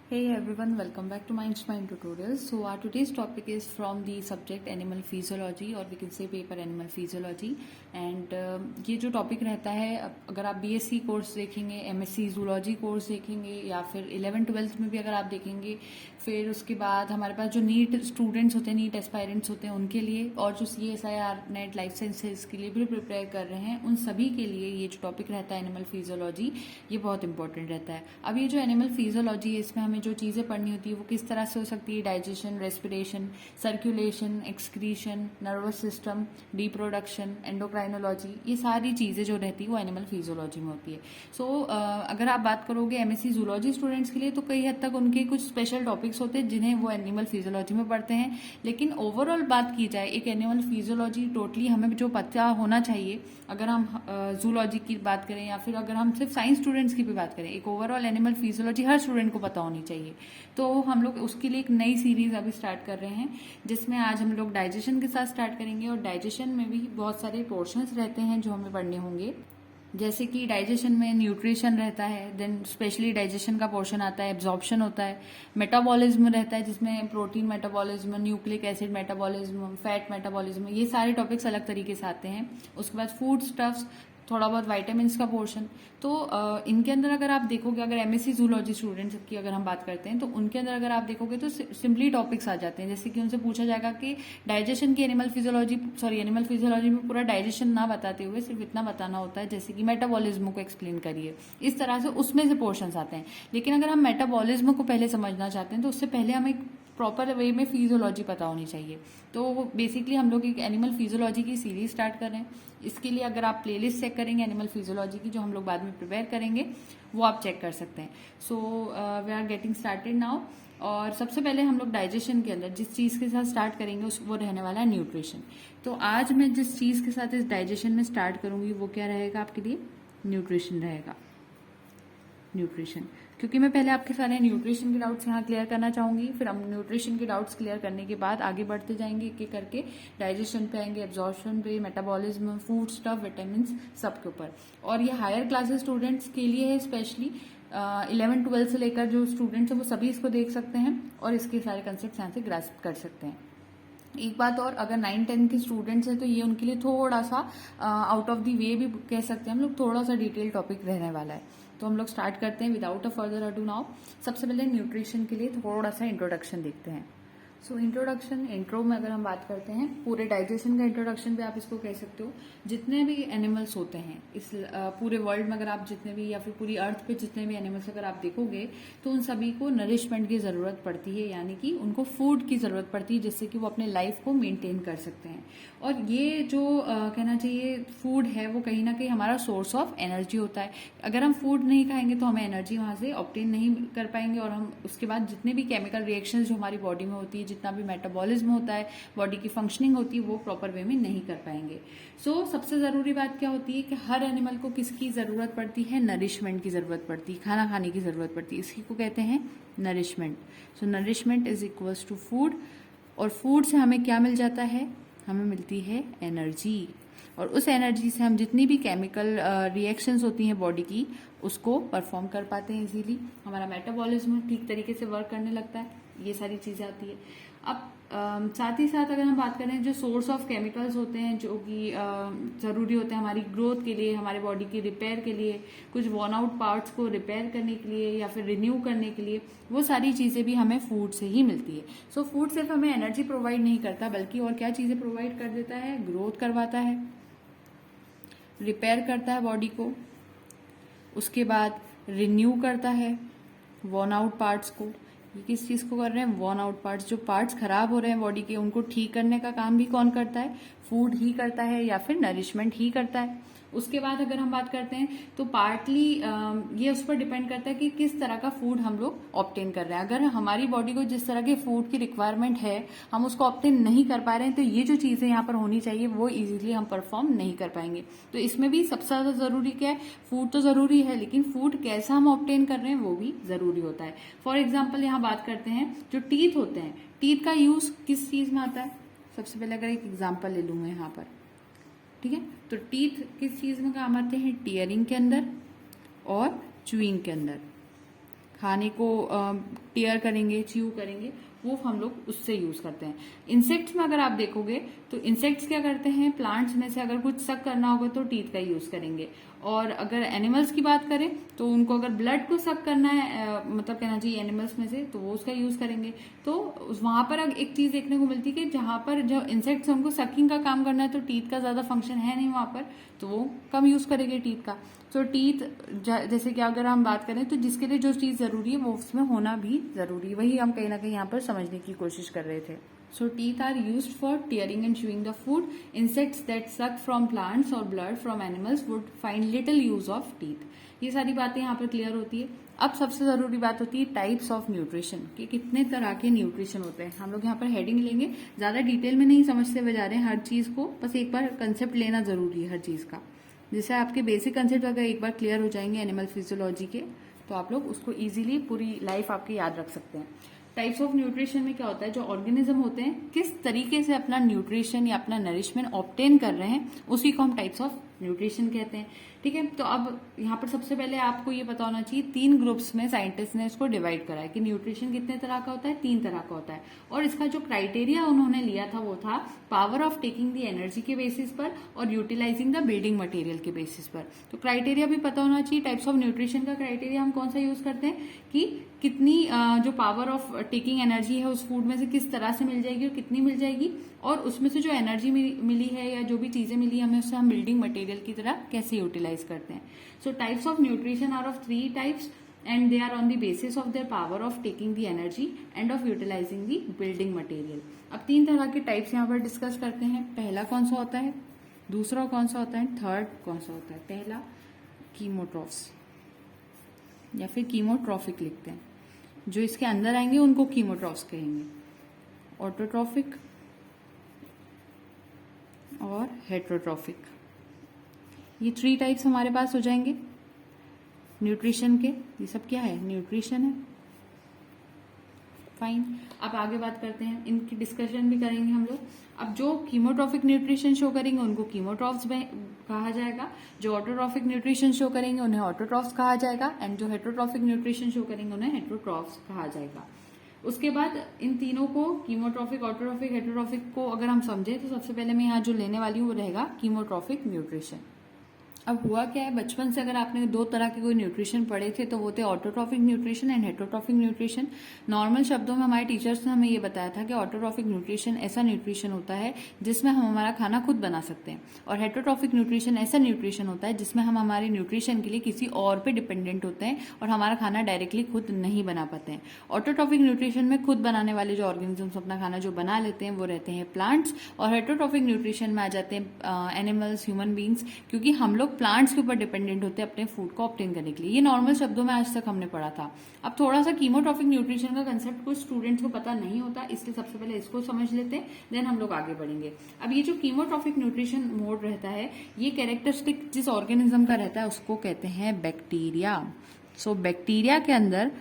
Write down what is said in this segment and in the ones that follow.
Hey everyone, welcome back to Mind Mind Tutorials. So our today's topic is from the subject Animal Physiology or we can say paper Animal Physiology. And ये जो topic रहता है, अगर आप BSc course देखेंगे, MSc zoology course देखेंगे या फिर 11th-12th में भी अगर आप देखेंगे, फिर उसके बाद हमारे पास जो नीट स्टूडेंट्स होते हैं, नीट एस्पायरेंट्स होते हैं उनके लिए, और जो CSIR नेट लाइफ साइंसेज के लिए भी प्रिपेयर कर रहे हैं, उन सभी के लिए ये जो टॉपिक रहता है एनिमल फिजियोलॉजी, ये बहुत इंपॉर्टेंट रहता है. अब ये जो एनिमल फिजियोलॉजी है, इसमें हमें जो चीज़ें पढ़नी होती है वो किस तरह से हो सकती है: digestion, respiration, circulation, excretion, nervous system, reproduction, endocrinology, ये सारी चीज़ें जो रहती है वो एनिमल फिजियोलॉजी में होती है. सो अगर आप बात करोगे एमएससी जूलॉजी स्टूडेंट्स के लिए, तो कई हद तक उनके कुछ स्पेशल टॉपिक्स होते हैं जिन्हें वो एनिमल फिजियोलॉजी में पढ़ते हैं. लेकिन ओवरऑल बात की जाए, एक एनिमल फिजियोलॉजी टोटली हमें जो पता होना चाहिए, अगर हम जूलॉजी की बात करें या फिर अगर हम सिर्फ साइंस स्टूडेंट्स की भी बात करें, एक ओवरऑल एनिमल फिजियोलॉजी हर स्टूडेंट को पता होनी चाहिए. तो हम लोग उसके लिए एक नई सीरीज अभी स्टार्ट कर रहे हैं, जिसमें आज हम लोग डाइजेशन के साथ स्टार्ट करेंगे. और डाइजेशन में भी बहुत सारे पोर्शंस रहते हैं जो हमें पढ़ने होंगे. जैसे कि डाइजेशन में न्यूट्रिशन रहता है, देन स्पेशली डाइजेशन का पोर्शन आता है, एब्जॉर्प्शन होता है, मेटाबॉलिज्म रहता है जिसमें protein metabolism, nucleic acid metabolism, fat metabolism, ये सारे टॉपिक्स अलग तरीके से आते हैं. उसके बाद फूड स्टफ्स, थोड़ा बहुत वाइटामिन्स का पोर्शन. तो इनके अंदर अगर आप देखोगे, अगर एमएससी जूलॉजी स्टूडेंट्स की अगर हम बात करते हैं, तो उनके अंदर अगर आप देखोगे तो सिंपली टॉपिक्स आ जाते हैं. जैसे कि उनसे पूछा जाएगा कि डाइजेशन की एनिमल फिजियोलॉजी में पूरा डाइजेशन ना बताते हुए सिर्फ इतना बताना होता है जैसे कि मेटाबॉलिज्म को एक्सप्लेन करिए. इस तरह से उसमें से पोर्शंस आते हैं. लेकिन अगर हम मेटाबॉलिज्म को पहले समझना चाहते हैं, तो उससे पहले हमें प्रॉपर वे में फिजियोलॉजी पता होनी चाहिए. तो बेसिकली हम लोग एक एनिमल फिजियोलॉजी की सीरीज स्टार्ट कर रहे हैं. इसके लिए अगर आप प्लेलिस्ट चेक करेंगे एनिमल फिजियोलॉजी की, जो हम लोग बाद में प्रिपेयर करेंगे, वो आप चेक कर सकते हैं. So we are getting started now. और सबसे पहले हम लोग डाइजेशन के अंदर जिस चीज़ के साथ स्टार्ट करेंगे वो रहने वाला है न्यूट्रिशन. तो आज मैं जिस चीज़ के साथ इस डाइजेशन में स्टार्ट करूंगी वो क्या रहेगा आपके लिए? न्यूट्रिशन रहेगा. न्यूट्रिशन, क्योंकि मैं पहले आपके सारे न्यूट्रिशन के डाउट्स यहाँ क्लियर करना चाहूंगी. फिर हम न्यूट्रिशन के डाउट्स क्लियर करने के बाद आगे बढ़ते जाएंगे एक एक करके. डाइजेशन पे आएंगे, एब्जॉर्प्शन पे, मेटाबॉलिज्म, फूड स्टफ, विटामिन, सब के ऊपर. और ये हायर क्लासेस स्टूडेंट्स के लिए है स्पेशली. 11th-12th से लेकर जो स्टूडेंट्स हैं वो सभी इसको देख सकते हैं और इसके सारे कंसेप्ट यहाँ से ग्रास्प कर सकते हैं. एक बात और, अगर 9-10 के स्टूडेंट्स हैं तो ये उनके लिए थोड़ा सा आउट ऑफ द वे भी कह सकते हैं हम लोग, थोड़ा सा डिटेल टॉपिक रहने वाला है. तो हम लोग स्टार्ट करते हैं without a further ado now. सबसे पहले न्यूट्रिशन के लिए थोड़ा सा इंट्रोडक्शन देखते हैं. सो इंट्रोडक्शन, इंट्रो में अगर हम बात करते हैं, पूरे डाइजेशन का इंट्रोडक्शन भी आप इसको कह सकते हो. जितने भी एनिमल्स होते हैं इस पूरे वर्ल्ड में, अगर आप जितने भी या फिर पूरी अर्थ पे जितने भी एनिमल्स अगर आप देखोगे, तो उन सभी को नरिशमेंट की जरूरत पड़ती है, यानी कि उनको फूड की जरूरत पड़ती है जिससे कि वो अपने लाइफ को मेंटेन कर सकते हैं. और ये जो कहना चाहिए फूड है, वो कहीं ना कहीं हमारा सोर्स ऑफ एनर्जी होता है. अगर हम फूड नहीं खाएंगे तो हमें एनर्जी वहां से ऑब्टेन नहीं कर पाएंगे, और हम उसके बाद जितने भी केमिकल रिएक्शंस जो हमारी बॉडी में होती है, जितना भी मेटाबॉलिज्म होता है, बॉडी की फंक्शनिंग होती है, वो प्रॉपर वे में नहीं कर पाएंगे. सो सबसे जरूरी बात क्या होती है कि हर एनिमल को किसकी जरूरत पड़ती है? नरिशमेंट की जरूरत पड़ती है, खाना खाने की जरूरत पड़ती है. इसी को कहते हैं nourishment. So nourishment is equals to food. और फूड से हमें क्या मिल जाता है? हमें मिलती है एनर्जी. और उस एनर्जी से हम जितनी भी केमिकल रिएक्शंस होती हैं बॉडी की, उसको परफॉर्म कर पाते हैं इजीली. हमारा मेटाबॉलिज्म ठीक तरीके से वर्क करने लगता है. ये सारी चीजें आती है. अब साथ ही साथ अगर हम बात करें, जो सोर्स ऑफ केमिकल्स होते हैं जो कि जरूरी होते हैं हमारी ग्रोथ के लिए, हमारी बॉडी की रिपेयर के लिए, कुछ वॉर्न आउट पार्ट्स को रिपेयर करने के लिए या फिर रिन्यू करने के लिए, वो सारी चीजें भी हमें फूड से ही मिलती है. सो फूड सिर्फ हमें एनर्जी प्रोवाइड नहीं करता, बल्कि और क्या चीजें प्रोवाइड कर देता है? ग्रोथ करवाता है, रिपेयर करता है बॉडी को, उसके बाद रिन्यू करता है वॉर्न आउट पार्ट्स को. ये किस चीज को कर रहे हैं? Worn out parts. जो पार्ट्स खराब हो रहे हैं बॉडी के, उनको ठीक करने का काम भी कौन करता है? फूड ही करता है या फिर नरिशमेंट ही करता है. उसके बाद अगर हम बात करते हैं तो पार्टली ये उस पर डिपेंड करता है कि किस तरह का फूड हम लोग ऑब्टेन कर रहे हैं. अगर हमारी बॉडी को जिस तरह के फूड की रिक्वायरमेंट है, हम उसको ऑब्टेन नहीं कर पा रहे हैं, तो ये जो चीजें यहाँ पर होनी चाहिए वो इजीली हम परफॉर्म नहीं कर पाएंगे. तो इसमें भी सबसे ज्यादा जरूरी क्या है? फूड तो जरूरी है, लेकिन फूड कैसा हम ऑब्टेन कर रहे हैं वो भी जरूरी होता है. फॉर एग्जाम्पल यहाँ बात करते हैं, जो टीथ होते हैं, टीथ का यूज किस चीज में आता है? सबसे पहले अगर एक एग्जाम्पल ले लूँ मैं यहाँ पर, ठीक है, तो टीथ किस चीज में काम आते हैं? टीयरिंग के अंदर और च्यूइंग के अंदर. खाने को टीयर करेंगे, च्यू करेंगे, वो हम लोग उससे यूज करते हैं। इंसेक्ट्स में अगर आप देखोगे तो इंसेक्ट्स क्या करते हैं, प्लांट्स में से अगर कुछ सक करना होगा तो टीथ का यूज करेंगे। और अगर एनिमल्स की बात करें तो उनको अगर ब्लड को सक करना है, मतलब कहना चाहिए एनिमल्स में से, तो वो उसका यूज करेंगे। तो वहां पर एक चीज देखने को मिलती है कि जहां पर जो इंसेक्ट्स उनको सकिंग का काम करना है तो टीथ का ज्यादा फंक्शन है नहीं वहां पर, तो वो कम यूज करेंगे टीथ का। तो टीथ जैसे कि अगर हम बात करें तो जिसके लिए जो चीज जरूरी है वो उसमें होना भी जरूरी है, वही हम कहीं ना कहीं यहाँ पर समझने की कोशिश कर रहे थे। So teeth are used for tearing and chewing the food. Insects that suck from plants or blood from animals would find little use of teeth. ये सारी बातें यहाँ पर क्लियर होती है। अब सबसे जरूरी बात होती है टाइप्स ऑफ न्यूट्रिशन, कि कितने तरह के न्यूट्रिशन होते हैं। हम लोग यहाँ पर हेडिंग लेंगे, ज्यादा डिटेल में नहीं समझते हुए जा रहे हैं हर चीज को, बस एक बार कंसेप्ट लेना जरूरी है हर चीज का। जैसे आपके बेसिक कंसेप्ट अगर एक बार क्लियर हो जाएंगे एनिमल फिजियोलॉजी के, तो आप लोग उसको इजीली पूरी लाइफ आपकी याद रख सकते हैं। टाइप्स ऑफ न्यूट्रिशन में क्या होता है, जो ऑर्गेनिज्म होते हैं किस तरीके से अपना न्यूट्रिशन या अपना नरिशमेंट ऑब्टेन कर रहे हैं, उसी को हम टाइप्स ऑफ न्यूट्रिशन कहते हैं। ठीक है, तो अब यहाँ पर सबसे पहले आपको ये पता होना चाहिए, 3 ग्रुप्स में साइंटिस्ट ने इसको डिवाइड करा है कि न्यूट्रिशन कितने तरह का होता है, 3 तरह का होता है। और इसका जो क्राइटेरिया उन्होंने लिया था वो था power of taking the energy के बेसिस पर और यूटिलाइजिंग द बिल्डिंग मटेरियल के बेसिस पर। तो क्राइटेरिया भी पता होना चाहिए। टाइप्स ऑफ न्यूट्रिशन का क्राइटेरिया हम कौन सा यूज करते हैं कि कितनी जो पावर ऑफ टेकिंग एनर्जी है उस फूड में से किस तरह से मिल जाएगी और कितनी मिल जाएगी, और उसमें से जो एनर्जी मिली है या जो भी चीजें मिली हमें, उससे हम बिल्डिंग मटेरियल की तरह कैसे यूटिलाइज करते हैं। So types of nutrition are of 3 types and they are on the basis of their power of taking the energy and of utilizing the building material. अब 3 तरह के टाइप्स यहाँ पर डिस्कस करते हैं। पहला कौन सा होता है, दूसरा कौन सा होता है, थर्ड कौन सा होता है। पहला कीमोट्रॉफ्स या फिर कीमोट्रॉफिक लिखते हैं, जो इसके अंदर आएंगे उनको कीमोट्रॉफ्स कहेंगे। ऑटोट्रॉफिक और हेट्रोट्रॉफिक, ये 3 टाइप्स हमारे पास हो जाएंगे न्यूट्रिशन के। ये सब क्या है, न्यूट्रिशन है। फाइन, अब आगे बात करते हैं, इनकी डिस्कशन भी करेंगे हम लोग। अब जो कीमोट्रॉफिक न्यूट्रिशन शो करेंगे उनको कीमोट्रॉफ्स कहा जाएगा, जो ऑटोट्रॉफिक न्यूट्रिशन शो करेंगे उन्हें ऑटोट्रॉफ्स कहा जाएगा, एंड जो हेट्रोट्रॉफिक न्यूट्रिशन शो करेंगे उन्हें हेट्रोट्रॉफ्स कहा जाएगा। उसके बाद इन तीनों को, कीमोट्रॉफिक, ऑटोट्रॉफिक, हेट्रोट्रॉफिक को अगर हम समझे तो सबसे पहले मैं यहाँ जो लेने वाली हूँ वो रहेगा कीमोट्रॉफिक न्यूट्रिशन। अब हुआ क्या है, बचपन से अगर आपने 2 तरह के कोई न्यूट्रिशन पढ़े थे तो वो थे autotrophic nutrition and heterotrophic nutrition. Normal शब्दों में हमारे टीचर्स ने हमें ये बताया था कि ऑटोट्रॉफिक न्यूट्रिशन ऐसा न्यूट्रिशन होता है जिसमें हम हमारा खाना खुद बना सकते हैं, और हेट्रोट्रॉफिक न्यूट्रिशन ऐसा न्यूट्रिशन होता है जिसमें हम हमारे न्यूट्रिशन के लिए किसी और पे डिपेंडेंट होते हैं और हमारा खाना डायरेक्टली खुद नहीं बना पाते हैं। ऑटोट्रॉफिक न्यूट्रिशन में खुद बनाने वाले जो ऑर्गेनिजम्स अपना खाना जो बना लेते हैं वो रहते हैं प्लांट्स, और हेट्रोट्रॉफिक न्यूट्रिशन में आ जाते हैं एनिमल्स, ह्यूमन बींग्स, क्योंकि हम लोग प्लांट्स के ऊपर डिपेंडेंट होते हैं अपने फूड को ऑब्टेन करने के लिए। ये नॉर्मल शब्दों में आज तक हमने पढ़ा था। अब थोड़ा सा कीमोट्रॉफिक न्यूट्रिशन का कंसेप्ट कुछ स्टूडेंट्स को पता नहीं होता, इसलिए सबसे पहले इसको समझ लेते हैं, देन हम लोग आगे बढ़ेंगे। अब ये जो कीमोट्रॉफिक न्यूट्रिशन मोड रहता है, ये कैरेक्टरिस्टिक जिस ऑर्गेनिज्म का रहता है उसको कहते हैं बैक्टीरिया। सो बैक्टीरिया के अंदर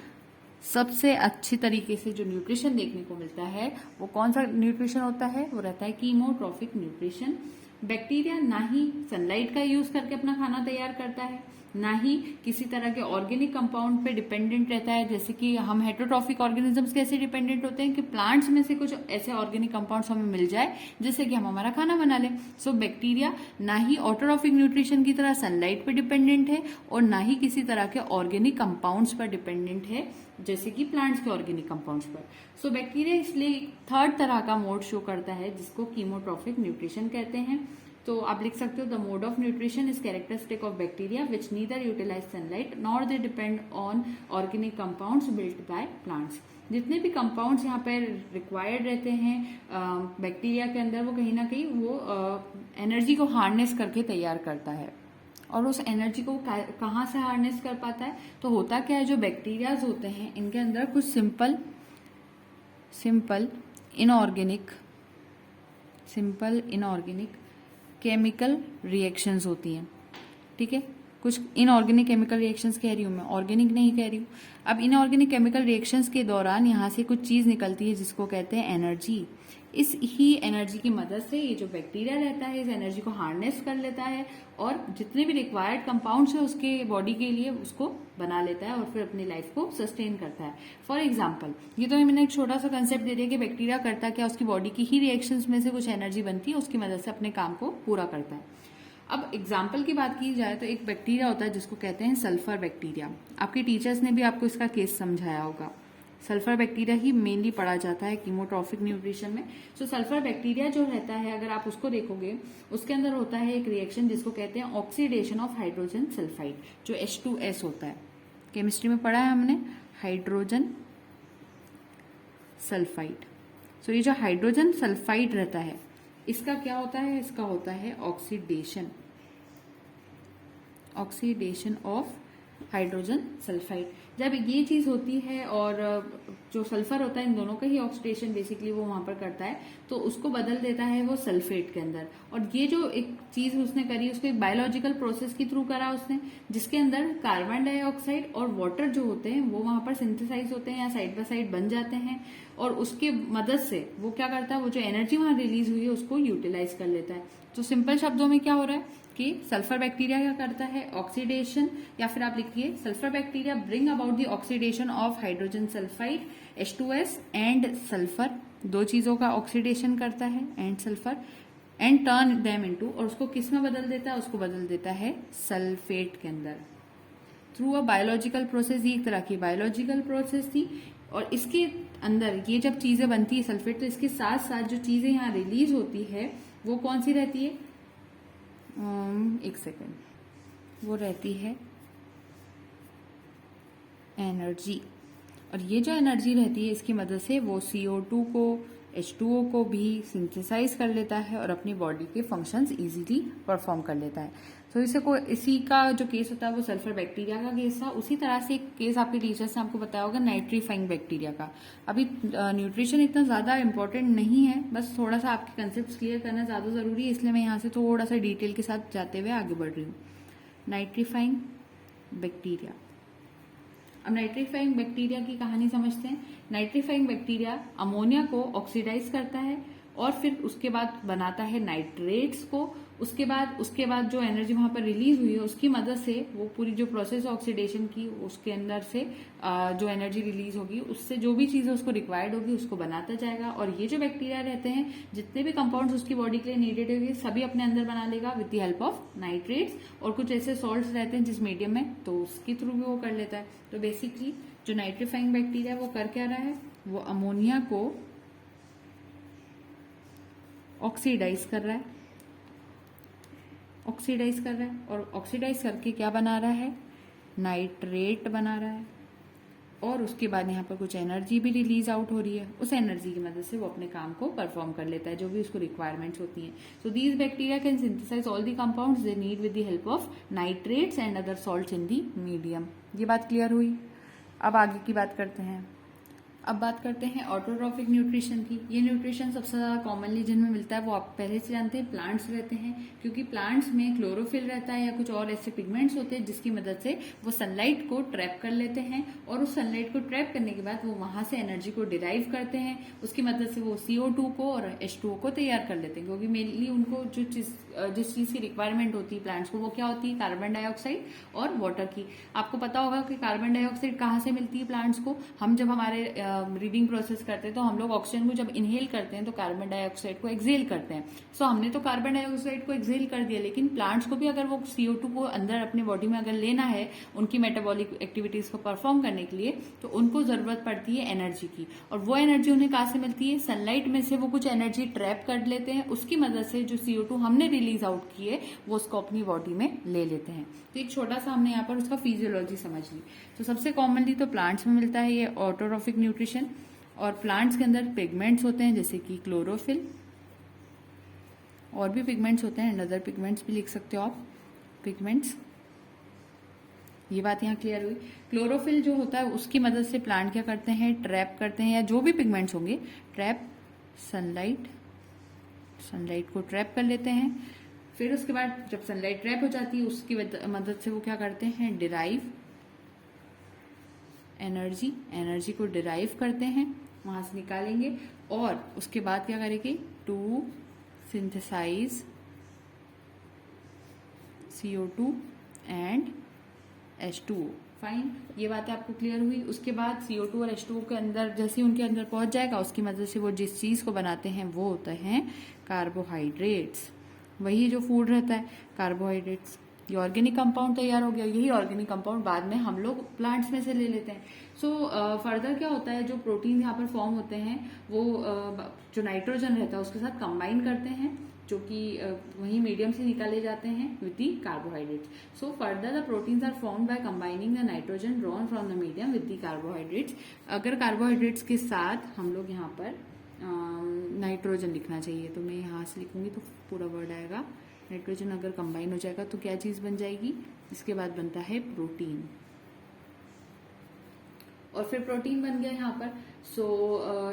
सबसे अच्छी तरीके से जो न्यूट्रिशन देखने को मिलता है वो कौन सा न्यूट्रिशन होता है, वो रहता है कीमोट्रॉफिक न्यूट्रिशन। बैक्टीरिया ना ही सनलाइट का यूज करके अपना खाना तैयार करता है, ना ही किसी तरह के ऑर्गेनिक कंपाउंड पे डिपेंडेंट रहता है। जैसे कि हम हेट्रोट्रॉफिक ऑर्गेनिजम्स कैसे डिपेंडेंट होते हैं कि प्लांट्स में से कुछ ऐसे ऑर्गेनिक कंपाउंड्स हमें मिल जाए जिससे कि हम हमारा खाना बना लें। सो बैक्टीरिया ना ही ऑटोट्रॉफिक न्यूट्रिशन की तरह सनलाइट पे डिपेंडेंट है और ना ही किसी तरह के ऑर्गेनिक कंपाउंड्स पर डिपेंडेंट है जैसे कि प्लांट्स के ऑर्गेनिक कंपाउंड्स पर। सो बैक्टीरिया इसलिए 3rd तरह का मोड शो करता है जिसको कीमोट्रॉफिक न्यूट्रिशन कहते हैं। तो आप लिख सकते हो, the mode of nutrition is characteristic of bacteria which neither utilise sunlight nor they depend on organic compounds built by plants. जितने भी कंपाउंड्स यहाँ पर रिक्वायर्ड रहते हैं बैक्टीरिया के अंदर, वो कहीं ना कहीं वो एनर्जी को हार्नेस करके तैयार करता है। और उस एनर्जी को कहाँ से हार्नेस कर पाता है, तो होता क्या है, जो बैक्टीरियाज होते हैं इनके अंदर कुछ सिंपल इनऑर्गेनिक केमिकल रिएक्शंस होती हैं। ठीक है, कुछ इनऑर्गेनिक केमिकल रिएक्शंस कह रही हूँ मैं, ऑर्गेनिक नहीं कह रही हूँ। अब इनऑर्गेनिक केमिकल रिएक्शंस के दौरान यहाँ से कुछ चीज निकलती है जिसको कहते हैं एनर्जी। इस ही एनर्जी की मदद से ये जो बैक्टीरिया रहता है इस एनर्जी को हार्नेस कर लेता है और जितने भी रिक्वायर्ड कंपाउंड्स है उसके बॉडी के लिए उसको बना लेता है और फिर अपनी लाइफ को सस्टेन करता है। फॉर एग्जाम्पल, ये तो मैंने एक छोटा सा कंसेप्ट दे दिया कि बैक्टीरिया करता क्या, उसकी बॉडी की ही रिएक्शंस में से कुछ एनर्जी बनती है, उसकी मदद से अपने काम को पूरा करता है। अब एग्जाम्पल की बात की जाए तो एक बैक्टीरिया होता है जिसको कहते हैं सल्फर बैक्टीरिया। आपके टीचर्स ने भी आपको इसका केस समझाया होगा। सल्फर बैक्टीरिया ही मेनली पढ़ा जाता है कीमोट्रॉफिक न्यूट्रिशन में। सो सल्फर बैक्टीरिया जो रहता है अगर आप उसको देखोगे उसके अंदर होता है एक रिएक्शन जिसको कहते हैं ऑक्सीडेशन ऑफ हाइड्रोजन सल्फाइड, जो H2S होता है। केमिस्ट्री में पढ़ा है हमने हाइड्रोजन सल्फाइड। सो ये जो हाइड्रोजन सल्फाइड रहता है इसका क्या होता है, इसका होता है ऑक्सीडेशन ऑफ हाइड्रोजन सल्फाइड। जब ये चीज होती है और जो सल्फर होता है इन दोनों का ही ऑक्सीडेशन बेसिकली वो वहां पर करता है तो उसको बदल देता है वो सल्फेट के अंदर। और ये जो एक चीज उसने करी उसको एक बायोलॉजिकल प्रोसेस के थ्रू करा उसने, जिसके अंदर कार्बन डाइऑक्साइड और वाटर जो होते हैं वो वहां पर सिंथेसाइज होते हैं या साइड बाय साइड बन जाते हैं और उसके मदद से वो क्या करता है, वो जो एनर्जी वहां रिलीज हुई है उसको यूटिलाइज कर लेता है। तो सिंपल शब्दों में क्या हो रहा है कि सल्फर बैक्टीरिया क्या करता है, ऑक्सीडेशन, या फिर आप लिखिए sulphur bacteria bring about the oxidation of hydrogen sulphide H2S and sulphur, दो चीजों का ऑक्सीडेशन करता है and sulphur and turn them into, और उसको किस में बदल देता है, उसको बदल देता है सल्फेट के अंदर थ्रू अ बायोलॉजिकल प्रोसेस। ये एक तरह की बायोलॉजिकल प्रोसेस थी और इसके अंदर ये जब चीजें बनती है सल्फेट तो इसके साथ साथ जो चीजें यहाँ रिलीज होती है वो कौन सी रहती है, एक सेकेंड, वो रहती है एनर्जी। और ये जो एनर्जी रहती है इसकी मदद से वो CO2 को H2O को भी सिंथेसाइज कर लेता है और अपनी बॉडी के फंक्शंस इजीली परफॉर्म कर लेता है। तो इसी का जो केस होता है वो सल्फर बैक्टीरिया का केस था। उसी तरह से एक केस आपके टीचर्स ने आपको बताया होगा नाइट्रीफाइंग बैक्टीरिया का। अभी न्यूट्रिशन इतना ज्यादा इंपॉर्टेंट नहीं है, बस थोड़ा सा आपके कंसेप्ट क्लियर करना ज्यादा जरूरी है, इसलिए मैं यहाँ से थोड़ा सा डिटेल के साथ जाते हुए आगे बढ़ रही हूँ। नाइट्रीफाइंग बैक्टीरिया, अब नाइट्रीफाइंग बैक्टीरिया की कहानी समझते हैं। नाइट्रीफाइंग बैक्टीरिया अमोनिया को ऑक्सीडाइज करता है और फिर उसके बाद बनाता है नाइट्रेट्स को। उसके बाद जो एनर्जी वहां पर रिलीज हुई है उसकी मदद से वो पूरी जो प्रोसेस ऑक्सीडेशन की उसके अंदर से जो एनर्जी रिलीज होगी उससे जो भी चीजें उसको रिक्वायर्ड होगी उसको बनाता जाएगा। और ये जो बैक्टीरिया रहते हैं जितने भी कंपाउंड्स उसकी बॉडी के लिए नीडेड होगी सभी अपने अंदर बना लेगा with the help of nitrates. और कुछ ऐसे सॉल्ट्स रहते हैं जिस मीडियम में तो उसके थ्रू भी वो कर लेता है। तो बेसिकली जो नाइट्रीफाइंग बैक्टीरिया वो कर क्या रहा है, वो अमोनिया को ऑक्सीडाइज कर रहा है और ऑक्सीडाइज करके क्या बना रहा है, नाइट्रेट बना रहा है। और उसके बाद यहाँ पर कुछ एनर्जी भी रिलीज आउट हो रही है, उस एनर्जी की मदद से वो अपने काम को परफॉर्म कर लेता है जो भी उसको रिक्वायरमेंट्स होती हैं। So these bacteria can synthesise all the compounds they need with the help of nitrates and other salts in the medium. ये बात क्लियर हुई। अब आगे की बात करते हैं। अब बात करते हैं ऑटोट्रॉफिक न्यूट्रिशन की। ये न्यूट्रिशन सबसे ज्यादा कॉमनली जिनमें मिलता है वो आप पहले से जानते हैं, प्लांट्स रहते हैं, क्योंकि प्लांट्स में क्लोरोफिल रहता है या कुछ और ऐसे पिगमेंट्स होते हैं जिसकी मदद से वो सनलाइट को ट्रैप कर लेते हैं और उस सनलाइट को ट्रैप करने के बाद वो वहां से एनर्जी को डिराइव करते हैं। उसकी मदद से वो CO2 को और H2O को तैयार कर लेते हैं, क्योंकि मेनली उनको जिस चीज की रिक्वायरमेंट होती है प्लांट्स को वो क्या होती है, कार्बन डाइऑक्साइड और वाटर की। आपको पता होगा कि कार्बन डाइऑक्साइड कहाँ से मिलती है प्लांट्स को, हम जब हमारे ब्रीदिंग प्रोसेस करते हैं तो हम लोग ऑक्सीजन को जब इनहेल करते हैं तो कार्बन डाइऑक्साइड को एक्सहेल करते हैं। सो हमने तो कार्बन डाइऑक्साइड को एक्सहेल कर दिया, लेकिन प्लांट्स को भी अगर वो CO2 को अंदर अपने बॉडी में अगर लेना है उनकी मेटाबॉलिक एक्टिविटीज को परफॉर्म करने के लिए तो उनको जरूरत पड़ती है एनर्जी की। और वो एनर्जी उन्हें कहाँ से मिलती है, सनलाइट में से वो कुछ एनर्जी ट्रैप कर लेते हैं, उसकी मदद से जो CO2 हमने रिलीज आउट किए वो उसको अपनी बॉडी में ले लेते हैं। तो एक छोटा सा हमने यहाँ पर उसका फिजियोलॉजी समझ ली। तो सबसे कॉमनली तो प्लांट्स में मिलता है ये ऑटोट्रॉफिक न्यूट्रिशन। और प्लांट्स के अंदर पिगमेंट्स होते हैं जैसे कि क्लोरोफिल, और भी पिगमेंट्स होते हैं, अदर पिगमेंट्स भी लिख सकते हो आप, पिगमेंट्स। ये बात यहाँ क्लियर हुई। क्लोरोफिल जो होता है उसकी मदद से प्लांट क्या करते हैं, ट्रैप करते हैं, या जो भी पिगमेंट्स होंगे ट्रैप सनलाइट को ट्रैप कर लेते हैं। फिर उसके बाद जब सनलाइट ट्रैप हो जाती है उसकी मदद से वो क्या करते हैं, डिराइव एनर्जी को डिराइव करते हैं, वहां से निकालेंगे और उसके बाद क्या करेंगे, to synthesise CO2 and H2O। Fine, ये बात आपको क्लियर हुई। उसके बाद CO2 और H2O के अंदर जैसे उनके अंदर पहुंच जाएगा उसकी मदद से वो जिस चीज को बनाते हैं वो होते हैं कार्बोहाइड्रेट्स। वही जो फूड रहता है कार्बोहाइड्रेट्स। ये ऑर्गेनिक कंपाउंड तैयार हो गया। यही ऑर्गेनिक कंपाउंड बाद में हम लोग प्लांट्स में से ले लेते हैं। सो फर्दर क्या होता है, जो प्रोटीन यहाँ पर फॉर्म होते हैं वो जो नाइट्रोजन रहता है उसके साथ कंबाइन करते हैं, जो कि वही मीडियम से निकाले जाते हैं with the carbohydrates. So further the proteins are formed by combining the nitrogen drawn from the medium with the carbohydrates. अगर कार्बोहाइड्रेट्स के साथ हम लोग यहाँ पर नाइट्रोजन लिखना चाहिए तो मैं यहाँ से लिखूंगी तो पूरा वर्ड आएगा। नाइट्रोजन अगर कंबाइन हो जाएगा तो क्या चीज बन जाएगी, इसके बाद बनता है प्रोटीन। और फिर प्रोटीन बन गया यहाँ पर। सो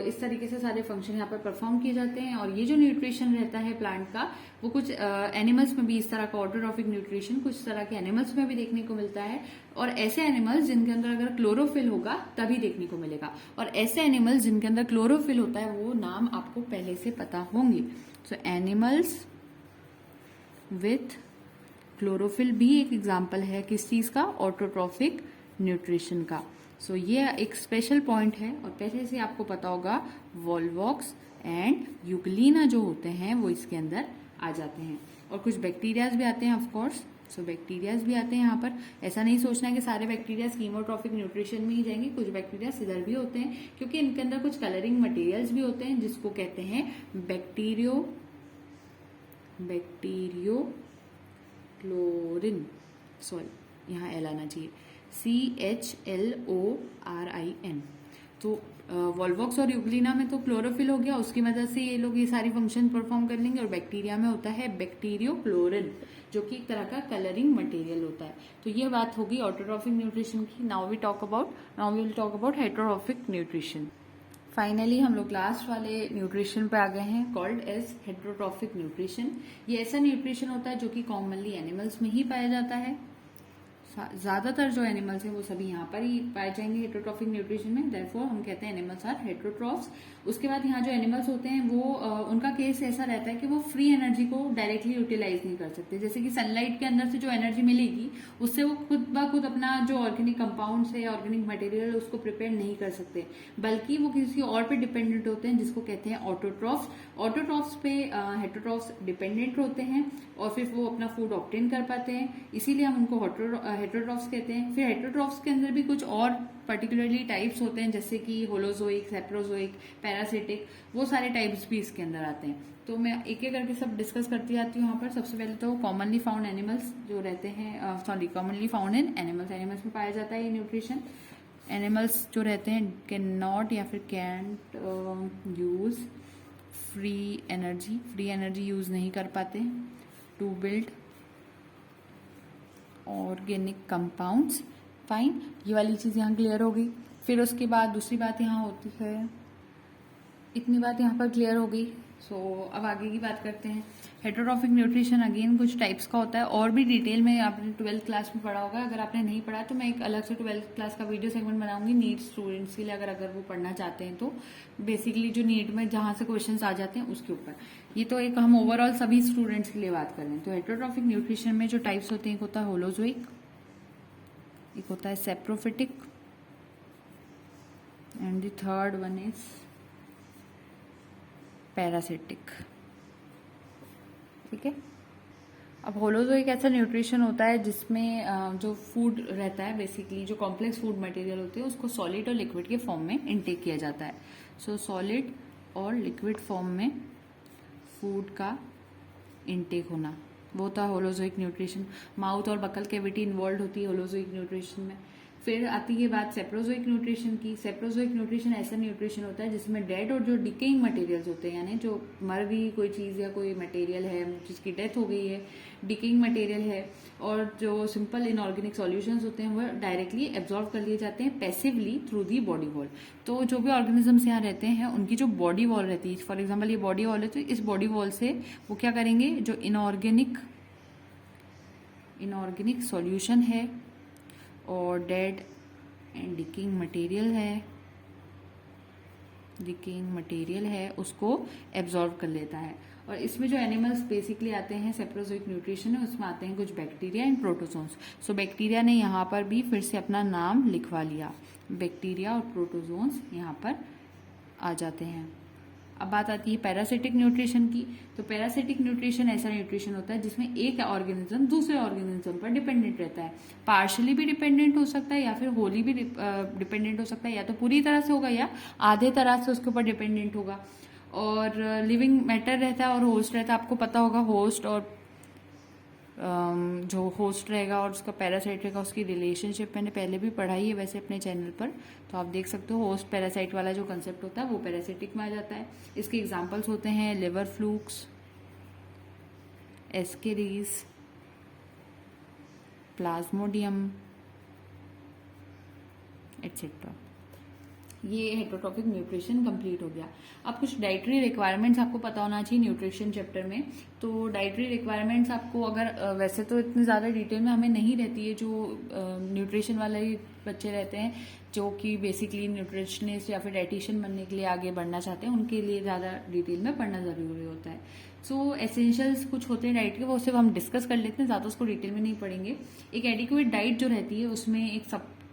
इस तरीके से सारे फंक्शन यहाँ पर परफॉर्म किए जाते हैं। और ये जो न्यूट्रिशन रहता है प्लांट का वो कुछ एनिमल्स में भी इस तरह का ऑटोट्रॉफिक न्यूट्रिशन कुछ तरह के एनिमल्स में भी देखने को मिलता है। और ऐसे एनिमल्स जिनके अंदर अगर क्लोरोफिल होगा तभी देखने को मिलेगा। और ऐसे एनिमल्स जिनके अंदर क्लोरोफिल होता है वो नाम आपको पहले से पता होंगे। सो एनिमल्स विथ क्लोरोफिल भी एक एग्जाम्पल है किस चीज का, ऑटोट्रॉफिक न्यूट्रिशन का। सो ये एक स्पेशल पॉइंट है। और पहले से आपको पता होगा वॉल्वॉक्स एंड यूग्लिना जो होते हैं वो इसके अंदर आ जाते हैं। और कुछ बैक्टीरियाज भी आते हैं ऑफ कोर्स। सो बैक्टीरियाज भी आते हैं यहाँ पर। ऐसा नहीं सोचना है कि सारे बैक्टीरिया कीमोट्रॉफिक न्यूट्रिशन में ही जाएंगे, कुछ बैक्टीरिया इधर भी होते हैं क्योंकि इनके अंदर कुछ कलरिंग मटेरियल्स भी होते हैं जिसको कहते हैं बैक्टीरियो क्लोरिन। सॉरी यहाँ एल आना चाहिए, CHLORIN। तो वॉल्वॉक्स और यूग्लिना में तो क्लोरोफिल हो गया, उसकी मदद से ये लोग ये सारी फंक्शन परफॉर्म कर लेंगे। और बैक्टीरिया में होता है बैक्टीरियो क्लोरिन जो कि एक तरह का कलरिंग मटेरियल होता है। तो ये बात होगी ऑटोट्रॉफिक न्यूट्रिशन की। Now we will talk about heterotrophic nutrition. Finally हम लोग लास्ट वाले न्यूट्रिशन पे आ गए हैं, कॉल्ड एज हेटेरोट्रॉफिक न्यूट्रिशन। ये ऐसा न्यूट्रिशन होता है जो कि कॉमनली एनिमल्स में ही पाया जाता है। ज्यादातर जो एनिमल्स हैं वो सभी यहाँ पर ही पाए जाएंगे हेटेरोट्रॉफिक न्यूट्रिशन में। देयरफॉर हम कहते हैं एनिमल्स आर हेटेरोट्रॉफ्स। उसके बाद यहाँ जो एनिमल्स होते हैं वो उनका केस ऐसा रहता है कि वो फ्री एनर्जी को डायरेक्टली यूटिलाइज नहीं कर सकते। जैसे कि सनलाइट के अंदर से जो एनर्जी मिलेगी उससे वो खुद ब खुद अपना जो ऑर्गेनिक कंपाउंड है, ऑर्गेनिक मटेरियल है, उसको प्रिपेयर नहीं कर सकते, बल्कि वो किसी और पे डिपेंडेंट होते हैं जिसको कहते हैं ऑटोट्रॉफ्स। ऑटोट्रॉफ्स पे हेटेरोट्रॉफ्स डिपेंडेंट होते हैं और फिर वो अपना फूड ऑब्टेन कर पाते हैं, इसीलिए हम उनको हेटेरोट्रॉफ्स कहते हैं। फिर हेटेरोट्रॉफ्स के अंदर भी कुछ और पर्टिकुलरली टाइप्स होते हैं जैसे कि होलोजोइक, सेप्रोजोइक, पैरासिटिक, वो सारे टाइप्स भी इसके अंदर आते हैं। तो मैं एक एक करके सब डिस्कस करती जाती हूँ यहाँ पर। सबसे पहले तो कॉमनली फाउंड एनिमल्स जो रहते हैं, कॉमनली फाउंड इन एनिमल्स में पाया जाता है ये न्यूट्रिशन। एनिमल्स जो रहते हैं कैन नॉट या फिर can't use free energy use नहीं कर पाते to build organic compounds. Fine, ये वाली चीज यहाँ क्लियर हो गई। फिर उसके बाद दूसरी बात यहाँ होती है, इतनी बात यहाँ पर क्लियर हो गई। सो अब आगे की बात करते हैं। हेटेरोट्रॉफिक न्यूट्रिशन अगेन कुछ टाइप्स का होता है और भी डिटेल में आपने 12th क्लास में पढ़ा होगा। अगर आपने नहीं पढ़ा तो मैं एक अलग से 12th क्लास का वीडियो सेगमेंट बनाऊंगी नीट स्टूडेंट्स के लिए, अगर वो पढ़ना चाहते हैं तो। बेसिकली जो नीट में जहां से क्वेश्चंस आ जाते हैं उसके ऊपर। ये तो एक हम ओवरऑल सभी स्टूडेंट्स के लिए बात कर रहे हैं। तो हेटेरोट्रॉफिक न्यूट्रिशन में जो टाइप्स होते हैं, एक होता है होलोजोइक, एक होता है saprophytic, and the third one is parasitic. ठीक है। अब होलोजोइक ऐसा न्यूट्रिशन होता है जिसमें जो फूड रहता है, बेसिकली जो कॉम्प्लेक्स फूड मटेरियल होते हैं उसको सॉलिड और लिक्विड के फॉर्म में इनटेक किया जाता है। सो सॉलिड और लिक्विड फॉर्म में फूड का इनटेक होना, वो होता है होलोजोइक न्यूट्रिशन। माउथ और बकल कैविटी इन्वॉल्व होती है होलोजोइक न्यूट्रिशन में। फिर आती है बात सेप्रोजोइक न्यूट्रिशन की। सेप्रोजोइक न्यूट्रिशन ऐसा न्यूट्रिशन होता है जिसमें डेड और जो डिकेइंग मटेरियल्स होते हैं, यानी जो मर गई कोई चीज या कोई मटेरियल है जिसकी डेथ हो गई है, डिकेइंग मटेरियल है, और जो सिंपल इनऑर्गेनिक सॉल्यूशंस होते हैं वो डायरेक्टली एब्जॉर्ब कर लिए जाते हैं passively through the body wall. तो जो भी ऑर्गेनिजम्स यहाँ रहते हैं उनकी जो बॉडी वॉल रहती है, फॉर एग्जाम्पल ये बॉडी वॉल है, तो इस बॉडी वॉल से वो क्या करेंगे, जो इनऑर्गेनिक इनऑर्गेनिक सॉल्यूशन है और डेड एंड डिकेइंग मटेरियल है उसको एब्जॉर्ब कर लेता है। और इसमें जो एनिमल्स बेसिकली आते हैं सेप्रोजोइक न्यूट्रिशन है, उसमें आते हैं कुछ bacteria and protozoans. So bacteria ने यहाँ पर भी फिर से अपना नाम लिखवा लिया, बैक्टीरिया और प्रोटोजोन्स यहाँ पर आ जाते हैं। अब बात आती है पैरासिटिक न्यूट्रिशन की। तो पैरासिटिक न्यूट्रिशन ऐसा न्यूट्रिशन होता है जिसमें एक ऑर्गेनिज्म दूसरे ऑर्गेनिज्म पर डिपेंडेंट रहता है। पार्शियली भी डिपेंडेंट हो सकता है या फिर होली भी डिपेंडेंट हो सकता है, या तो पूरी तरह से होगा या आधे तरह से उसके ऊपर डिपेंडेंट होगा। और लिविंग मैटर रहता है और होस्ट रहता है। आपको पता होगा होस्ट और जो होस्ट रहेगा और उसका पैरासाइट रहेगा उसकी रिलेशनशिप मैंने पहले भी पढ़ाई है वैसे अपने चैनल पर, तो आप देख सकते हो। होस्ट पैरासाइट वाला जो कंसेप्ट होता है वो पैरासिटिक में आ जाता है। इसके एग्जांपल्स होते हैं liver flukes, ascaris, Plasmodium etcetera. ये हेटरोट्रॉफिक न्यूट्रिशन कंप्लीट हो गया। अब कुछ डाइटरी रिक्वायरमेंट्स आपको पता होना चाहिए न्यूट्रिशन चैप्टर में। तो डाइटरी रिक्वायरमेंट्स आपको अगर वैसे तो इतनी ज़्यादा डिटेल में हमें नहीं रहती है, जो न्यूट्रिशन वाले बच्चे रहते हैं जो कि बेसिकली न्यूट्रिशनिस्ट या फिर डाइटिशियन बनने के लिए आगे बढ़ना चाहते हैं, उनके लिए ज़्यादा डिटेल में पढ़ना ज़रूरी होता है। सो एसेंशियल्स कुछ होते हैं डाइट के, वो सिर्फ हम डिस्कस कर लेते हैं, ज़्यादा उसको डिटेल में नहीं पढ़ेंगे। एक एडिक्वेट डाइट जो रहती है उसमें एक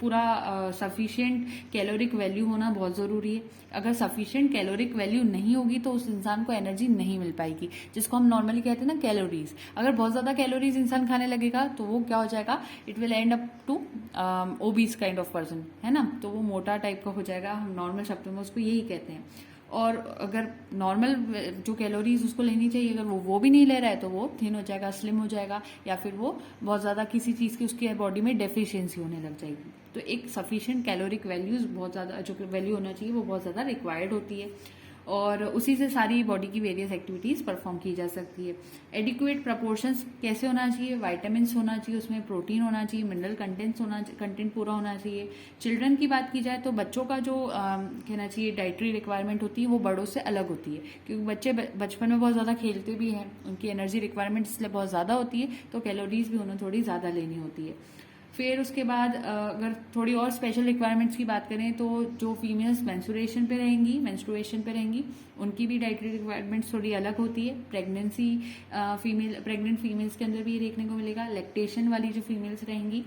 पूरा सफिशिएंट कैलोरिक वैल्यू होना बहुत ज़रूरी है। अगर सफिशिएंट कैलोरिक वैल्यू नहीं होगी तो उस इंसान को एनर्जी नहीं मिल पाएगी, जिसको हम नॉर्मली कहते हैं ना कैलोरीज। अगर बहुत ज़्यादा कैलोरीज इंसान खाने लगेगा तो वो क्या हो जाएगा, it will end up to obese kind of person, है ना। तो वो मोटा टाइप का हो जाएगा, हम नॉर्मल शब्दों में उसको यही कहते हैं। और अगर नॉर्मल जो कैलोरीज उसको लेनी चाहिए अगर वो भी नहीं ले रहा है तो वो थिन हो जाएगा, स्लिम हो जाएगा, या फिर वो बहुत ज़्यादा किसी चीज़ की उसकी बॉडी में डेफिशिएंसी होने लग जाएगी। तो एक सफिशिएंट कैलोरिक वैल्यूज बहुत ज़्यादा जो वैल्यू होना चाहिए वो बहुत ज़्यादा रिक्वायर्ड होती है, और उसी से सारी बॉडी की वेरियस एक्टिविटीज़ परफॉर्म की जा सकती है। एडिक्वेट प्रपोर्शंस कैसे होना चाहिए, वाइटामिन्स होना चाहिए, उसमें प्रोटीन होना चाहिए, मिनरल कंटेंट पूरा होना चाहिए। चिल्ड्रन की बात की जाए तो बच्चों का जो कहना चाहिए डाइटरी रिक्वायरमेंट होती है वो बड़ों से अलग होती है, क्योंकि बच्चे बचपन में बहुत ज़्यादा खेलते भी हैं, उनकी एनर्जी रिक्वायरमेंट इसलिए बहुत ज़्यादा होती है, तो कैलोरीज भी उन्हें थोड़ी ज़्यादा लेनी होती है। फिर उसके बाद अगर थोड़ी और स्पेशल रिक्वायरमेंट्स की बात करें तो जो फीमेल्स मेंस्ट्रुएशन पे रहेंगी उनकी भी डाइटरी रिक्वायरमेंट्स थोड़ी अलग होती है। प्रेग्नेंट फीमेल्स के अंदर भी ये देखने को मिलेगा। लैक्टेशन वाली जो फीमेल्स रहेंगी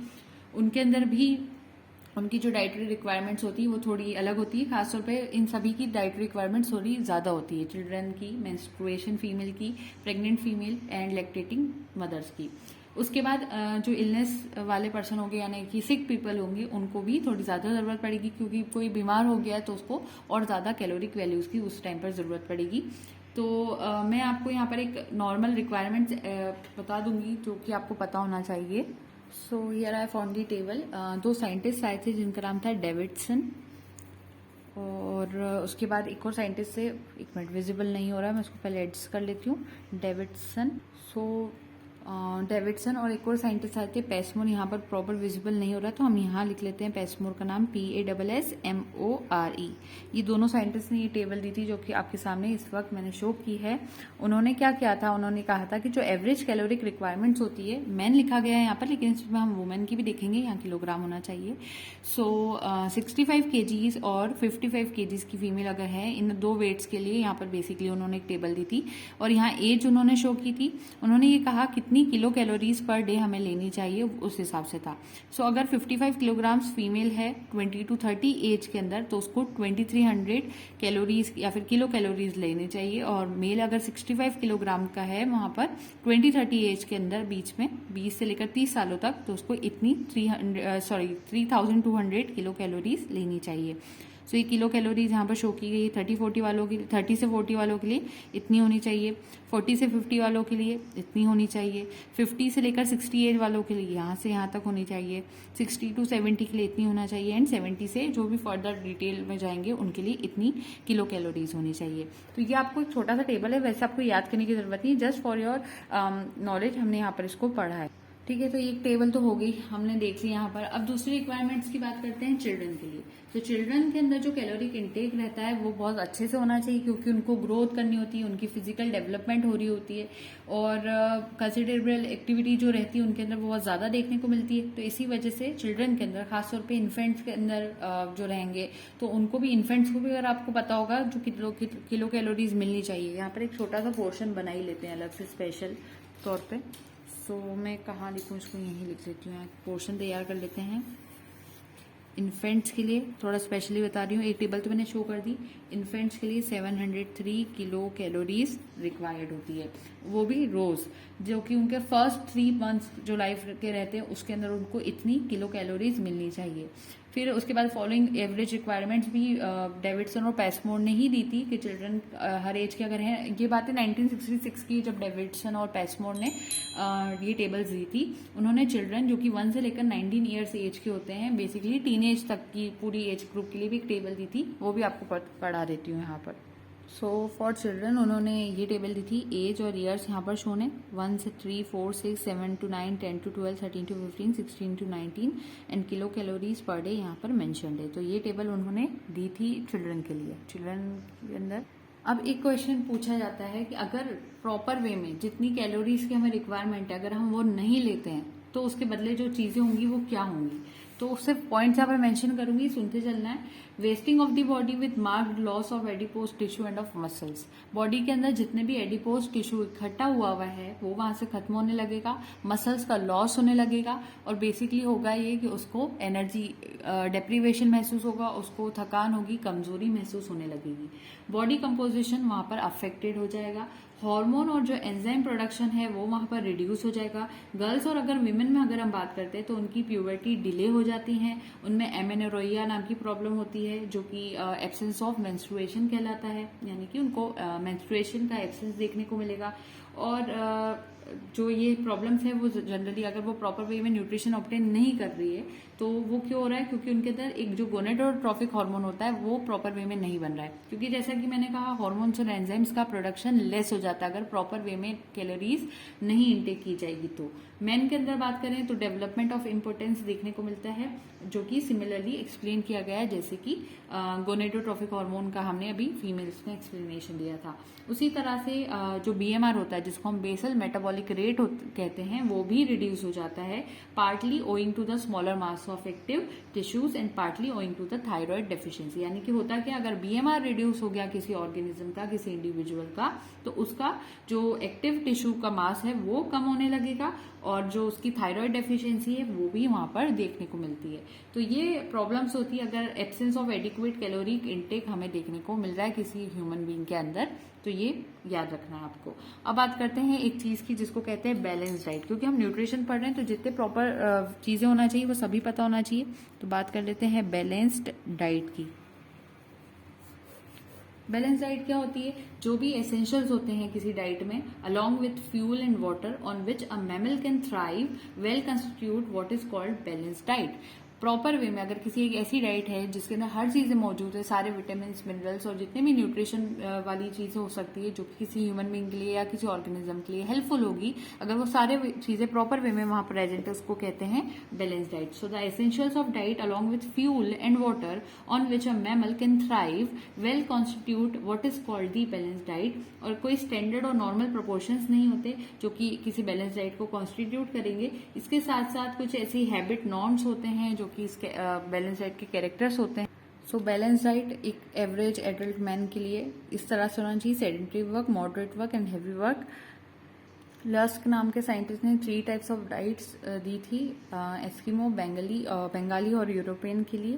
उनके अंदर भी उनकी जो डाइटरी रिक्वायरमेंट्स होती है वो थोड़ी अलग होती है। खासतौर पे इन सभी की डाइटरी रिक्वायरमेंट्स थोड़ी ज़्यादा होती है, चिल्ड्रन की, मेंस्ट्रुएशन फीमेल की, pregnant female and lactating mothers की। उसके बाद जो इलनेस वाले पर्सन होंगे यानी कि सिक पीपल होंगे उनको भी थोड़ी ज़्यादा ज़रूरत पड़ेगी, क्योंकि कोई बीमार हो गया है तो उसको और ज़्यादा कैलोरिक वैल्यूज़ की उस टाइम पर ज़रूरत पड़ेगी। तो मैं आपको यहाँ पर एक नॉर्मल रिक्वायरमेंट्स बता दूंगी जो कि आपको पता होना चाहिए। So here I found the table. दो साइंटिस्ट आए थे जिनका नाम था डेविडसन, और उसके बाद एक और साइंटिस्ट से, एक मिनट विजिबल नहीं हो रहा है, मैं उसको पहले एड्स कर लेती हूँ। डेविडसन और एक और साइंटिस्ट आए थे पैसमोर। यहाँ पर प्रॉपर विजिबल नहीं हो रहा तो हम यहाँ लिख लेते हैं पैसमोर का नाम PASSMORE। ये दोनों साइंटिस्ट ने ये टेबल दी थी जो कि आपके सामने इस वक्त मैंने शो की है। उन्होंने क्या किया था, उन्होंने कहा था कि जो एवरेज कैलोरिक रिक्वायरमेंट्स होती है, मैन लिखा गया है यहाँ पर लेकिन इसमें हम वुमेन की भी देखेंगे, यहाँ किलोग्राम होना चाहिए। 65 kgs और 55 kgs की फीमेल अगर है, इन दो वेट्स के लिए यहाँ पर बेसिकली उन्होंने एक टेबल दी थी और यहाँ एज उन्होंने शो की थी। उन्होंने ये कहा कितनी किलो कैलोरीज पर डे हमें लेनी चाहिए उस हिसाब से था। सो अगर 55 किलोग्राम्स फीमेल है 20 to 30 एज के अंदर तो उसको 2300 कैलोरीज या फिर किलो कैलोरीज लेनी चाहिए, और मेल अगर 65 किलोग्राम का है वहां पर 20-30 एज के अंदर बीच में 20 से लेकर 30 सालों तक तो उसको इतनी 3200 किलो कैलोरीज लेनी चाहिए। सो ये किलो कैलोरीज यहाँ पर शो की गई। 30-40 वालों के लिए, 30 से 40 वालों के लिए इतनी होनी चाहिए, 40 से 50 वालों के लिए इतनी होनी चाहिए, 50 से लेकर 60 एज वालों के लिए यहाँ से यहाँ तक होनी चाहिए, 60 to 70 के लिए इतनी होना चाहिए, एंड 70 से जो भी फर्दर डिटेल में जाएंगे उनके लिए इतनी किलो कैलोरीज होनी चाहिए। तो ये आपको एक छोटा सा टेबल है, वैसे आपको याद करने की जरूरत नहीं, जस्ट फॉर योर नॉलेज हमने यहाँ पर इसको पढ़ा है। ठीक है, तो एक टेबल तो हो गई, हमने देख ली यहाँ पर। अब दूसरी रिक्वायरमेंट्स की बात करते हैं चिल्ड्रन के लिए। तो चिल्ड्रन के अंदर जो कैलोरिक इंटेक रहता है वो बहुत अच्छे से होना चाहिए, क्योंकि उनको ग्रोथ करनी होती है, उनकी फिजिकल डेवलपमेंट हो रही होती है, और कंसिडरेबल एक्टिविटी जो रहती है उनके अंदर वो बहुत ज़्यादा देखने को मिलती है। तो इसी वजह से चिल्ड्रन के अंदर, खासतौर पर इन्फेंट्स के अंदर जो रहेंगे, तो उनको भी, इन्फेंट्स को भी अगर आपको पता होगा जो किलो कैलोरीज मिलनी चाहिए। यहाँ पर एक छोटा सा पोर्शन बना ही लेते हैं अलग से स्पेशल तौर पर। सो मैं कहाँ लिखूँ इसको, यहीं लिख लेती हूँ। पोर्शन तैयार कर लेते हैं इन्फेंट्स के लिए, थोड़ा स्पेशली बता रही हूँ। एक टेबल तो मैंने शो कर दी। इन्फेंट्स के लिए 703 किलो कैलोरीज रिक्वायर्ड होती है, वो भी रोज, जो कि उनके फर्स्ट 3 मंथ्स जो लाइफ के रहते हैं उसके अंदर उनको इतनी किलो कैलोरीज मिलनी चाहिए। फिर उसके बाद फॉलोइंग एवरेज रिक्वायरमेंट्स भी डेविडसन और पैसमोर ने ही दी थी कि चिल्ड्रन हर एज के अगर हैं। ये बातें 1966 की, जब डेविडसन और पैसमोर ने ये टेबल्स दी थी। उन्होंने चिल्ड्रन जो कि 1 से लेकर 19 ईयर्स एज के होते हैं, बेसिकली टीनेज तक की पूरी एज ग्रुप के लिए भी एक टेबल दी थी, वो भी आपको पढ़ा देती हूँ यहाँ पर। सो फॉर चिल्ड्रन उन्होंने ये टेबल दी थी, एज और ईयर्स यहाँ पर शोन है, 1 से 3, 4, 6, 7 to 9, 10 to 12, 13 to 15, 16 to 19 and kilo calories per day यहाँ पर मेंशन्ड है। तो ये टेबल उन्होंने दी थी चिल्ड्रन के लिए, चिल्ड्रन के अंदर। अब एक क्वेश्चन पूछा जाता है कि अगर प्रॉपर वे में जितनी कैलोरीज की हमें रिक्वायरमेंट है, अगर हम वो नहीं लेते हैं तो उसके बदले जो चीजें होंगी वो क्या होंगी। तो सिर्फ पॉइंट्स यहाँ पर मेंशन करूंगी, सुनते चलना है। Wasting of the body with marked loss of adipose tissue end of muscles. Body के अंदर जितने भी एडिपोज टिश्यू इकट्ठा हुआ है वो वहां से खत्म होने लगेगा, मसल्स का लॉस होने लगेगा, और बेसिकली होगा ये कि उसको एनर्जी डेप्रीवेशन महसूस होगा, उसको थकान होगी, कमजोरी महसूस होने लगेगी। बॉडी कंपोजिशन वहां पर अफेक्टेड हो जाएगा। हार्मोन और जो एंजाइम प्रोडक्शन है वो वहां पर रिड्यूस हो जाएगा। गर्ल्स और अगर विमेन में अगर हम बात करते हैं तो उनकी प्यूबर्टी डिले हो जाती है, उनमें एमेनोरोइया नाम की प्रॉब्लम होती है, जो कि एब्सेंस ऑफ मेंस्ट्रुएशन कहलाता है, यानी कि उनको मेंस्ट्रुएशन का एब्सेंस देखने को मिलेगा। और जो ये प्रॉब्लम्स है वो जनरली अगर वो प्रॉपर वे में न्यूट्रिशन ऑब्टेन नहीं कर रही है तो वो क्यों हो रहा है, क्योंकि उनके अंदर एक जो गोनेडोट्रोफिक हार्मोन होता है वो प्रॉपर वे में नहीं बन रहा है। क्योंकि जैसा कि मैंने कहा, हार्मोन्स और एंजाइम्स का प्रोडक्शन लेस हो जाता है अगर प्रॉपर वे में कैलोरीज नहीं इंटेक की जाएगी। तो मेन के अंदर बात करें तो डेवलपमेंट ऑफ इम्पोर्टेंस देखने को मिलता है, जो कि सिमिलरली एक्सप्लेन किया गया है, जैसे कि गोनेडोट्रोफिक हार्मोन का हमने अभी फीमेल्स में एक्सप्लेनेशन दिया था। उसी तरह से जो बीएमआर होता है, जिसको हम बेसल मेटाबॉलिक रेट कहते हैं, वो भी रिड्यूस हो जाता है, partly owing to the smaller mass of active tissues and partly owing to the thyroid deficiency. यानी कि होता क्या, अगर बीएमआर रिड्यूस हो गया किसी ऑर्गेनिज्म का, किसी इंडिविजुअल का, तो उसका जो एक्टिव टिश्यू का मास है वो कम होने लगेगा, और जो उसकी थायराइड डेफिशिएंसी है वो भी वहां पर देखने को मिलती है। तो ये प्रॉब्लम्स होती है अगर absence of adequate caloric intake हमें देखने को मिल रहा है किसी ह्यूमन बीइंग के अंदर, तो ये याद रखना है आपको। अब बात करते हैं एक चीज की जिसको कहते हैं बैलेंस डाइट, क्योंकि हम न्यूट्रिशन पढ़ रहे हैं तो जितने प्रॉपर चीजें होना चाहिए वो सभी पता होना चाहिए। तो बात कर लेते हैं बैलेंस्ड डाइट की। बैलेंस डाइट क्या होती है, जो भी एसेंशियल्स होते हैं किसी डाइट में, along with fuel and water on which a mammal can thrive, well constitute what is called balance diet. Proper way में अगर किसी एक ऐसी डाइट है जिसके अंदर हर चीजें मौजूद है, सारे विटामिन मिनरल्स और जितने भी न्यूट्रिशन वाली चीजें हो सकती है जो कि किसी ह्यूमन बीइंग के लिए या किसी ऑर्गेनिज्म के लिए हेल्पफुल होगी, अगर वो सारे चीजें प्रॉपर वे में वहां प्रेजेंट है, उसको कहते हैं balance diet. So the essentials of diet along with fuel and water on which a mammal can thrive well constitute what is called the balance diet. और कोई स्टैंडर्ड और नॉर्मल प्रोपोर्शंस नहीं होते जो कि किसी बैलेंस डाइट को constitute करेंगे। इसके साथ साथ कुछ ऐसी हैबिट नॉर्म्स होते हैं जो कि इसके बैलेंस डाइट के कैरेक्टर्स होते हैं। सो बैलेंस डाइट एक एवरेज एडल्ट मैन के लिए इस तरह से होना चाहिए: sedentary work, moderate work and heavy work. Lusk नाम के साइंटिस्ट ने 3 टाइप्स ऑफ डाइट्स दी थी, एस्किमो, बंगाली और यूरोपियन के लिए।